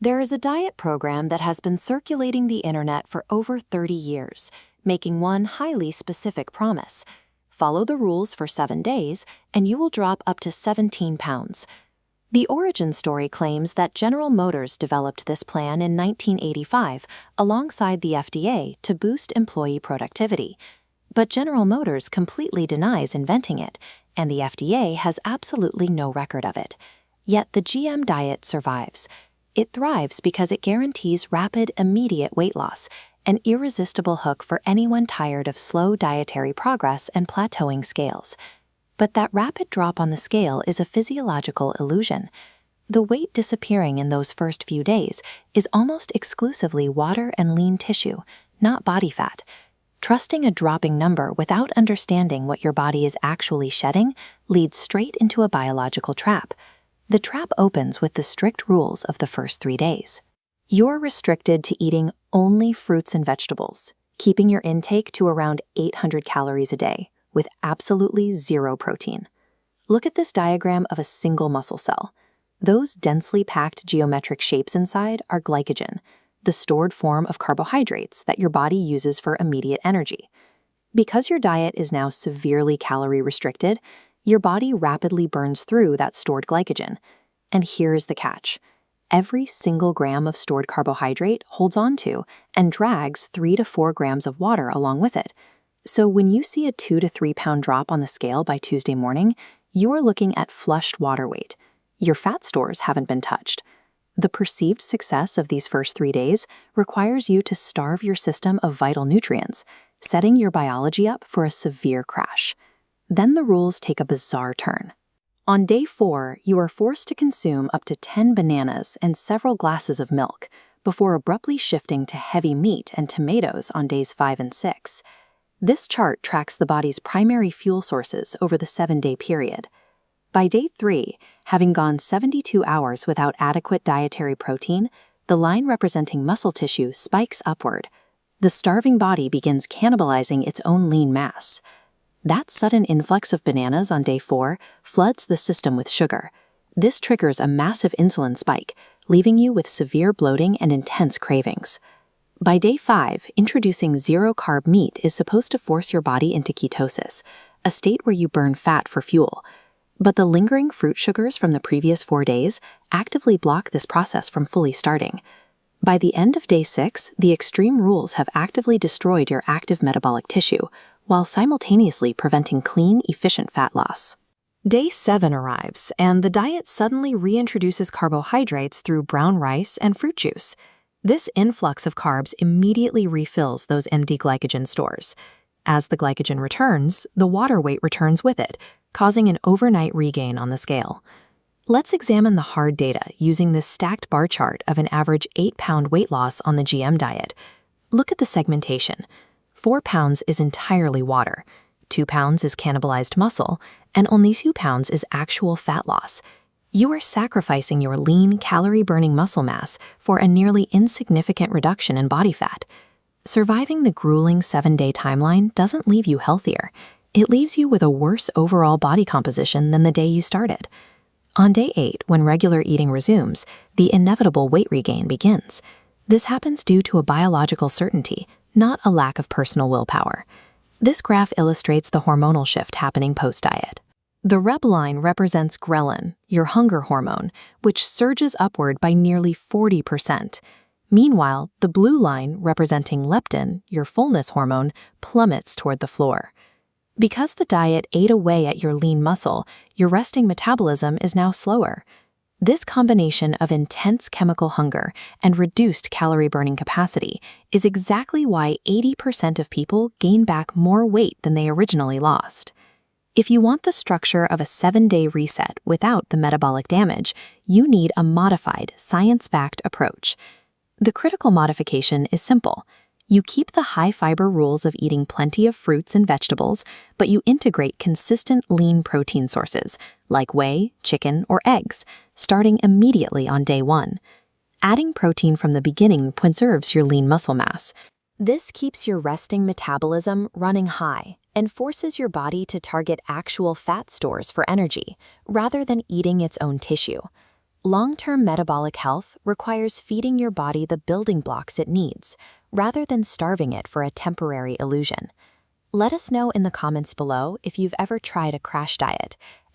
There is a diet program that has been circulating the internet for over 30 years, making one highly specific promise. Follow the rules for 7 days, and you will drop up to 17 pounds. The origin story claims that General Motors developed this plan in 1985 alongside the FDA to boost employee productivity. But General Motors completely denies inventing it, and the FDA has absolutely no record of it. Yet the GM diet survives. It thrives because it guarantees rapid, immediate weight loss, an irresistible hook for anyone tired of slow dietary progress and plateauing scales. But that rapid drop on the scale is a physiological illusion. The weight disappearing in those first few days is almost exclusively water and lean tissue, not body fat. Trusting a dropping number without understanding what your body is actually shedding leads straight into a biological trap. The trap opens with the strict rules of the first 3 days. You're restricted to eating only fruits and vegetables, keeping your intake to around 800 calories a day, with absolutely zero protein. Look at this diagram of a single muscle cell. Those densely packed geometric shapes inside are glycogen, the stored form of carbohydrates that your body uses for immediate energy. Because your diet is now severely calorie restricted, your body rapidly burns through that stored glycogen. And here's the catch. Every single gram of stored carbohydrate holds on to and drags 3 to 4 grams of water along with it. So when you see a 2 to 3 pound drop on the scale by Tuesday morning, you are looking at flushed water weight. Your fat stores haven't been touched. The perceived success of these first 3 days requires you to starve your system of vital nutrients, setting your biology up for a severe crash. Then the rules take a bizarre turn. On day 4, you are forced to consume up to 10 bananas and several glasses of milk, before abruptly shifting to heavy meat and tomatoes on days 5 and 6. This chart tracks the body's primary fuel sources over the 7-day period. By day 3, having gone 72 hours without adequate dietary protein, the line representing muscle tissue spikes upward. The starving body begins cannibalizing its own lean mass. That sudden influx of bananas on day 4 floods the system with sugar. This triggers a massive insulin spike, leaving you with severe bloating and intense cravings. By day 5, introducing zero-carb meat is supposed to force your body into ketosis, a state where you burn fat for fuel. But the lingering fruit sugars from the previous 4 days actively block this process from fully starting. By the end of day 6, the extreme rules have actively destroyed your active metabolic tissue, while simultaneously preventing clean, efficient fat loss. Day 7 arrives, and the diet suddenly reintroduces carbohydrates through brown rice and fruit juice. This influx of carbs immediately refills those empty glycogen stores. As the glycogen returns, the water weight returns with it, causing an overnight regain on the scale. Let's examine the hard data using this stacked bar chart of an average 8-pound weight loss on the GM diet. Look at the segmentation. 4 pounds is entirely water, 2 pounds is cannibalized muscle, and only 2 pounds is actual fat loss. You are sacrificing your lean, calorie-burning muscle mass for a nearly insignificant reduction in body fat. Surviving the grueling 7-day timeline doesn't leave you healthier. It leaves you with a worse overall body composition than the day you started. On day 8, when regular eating resumes, the inevitable weight regain begins. This happens due to a biological certainty, not a lack of personal willpower. This graph illustrates the hormonal shift happening post-diet. The red line represents ghrelin, your hunger hormone, which surges upward by nearly 40%. Meanwhile, the blue line, representing leptin, your fullness hormone, plummets toward the floor. Because the diet ate away at your lean muscle, your resting metabolism is now slower. This combination of intense chemical hunger and reduced calorie-burning capacity is exactly why 80% of people gain back more weight than they originally lost. If you want the structure of a 7-day reset without the metabolic damage, you need a modified, science-backed approach. The critical modification is simple. You keep the high-fiber rules of eating plenty of fruits and vegetables, but you integrate consistent lean protein sources, like whey, chicken, or eggs, starting immediately on day 1. Adding protein from the beginning preserves your lean muscle mass. This keeps your resting metabolism running high and forces your body to target actual fat stores for energy, rather than eating its own tissue. Long-term metabolic health requires feeding your body the building blocks it needs, rather than starving it for a temporary illusion. Let us know in the comments below if you've ever tried a crash diet,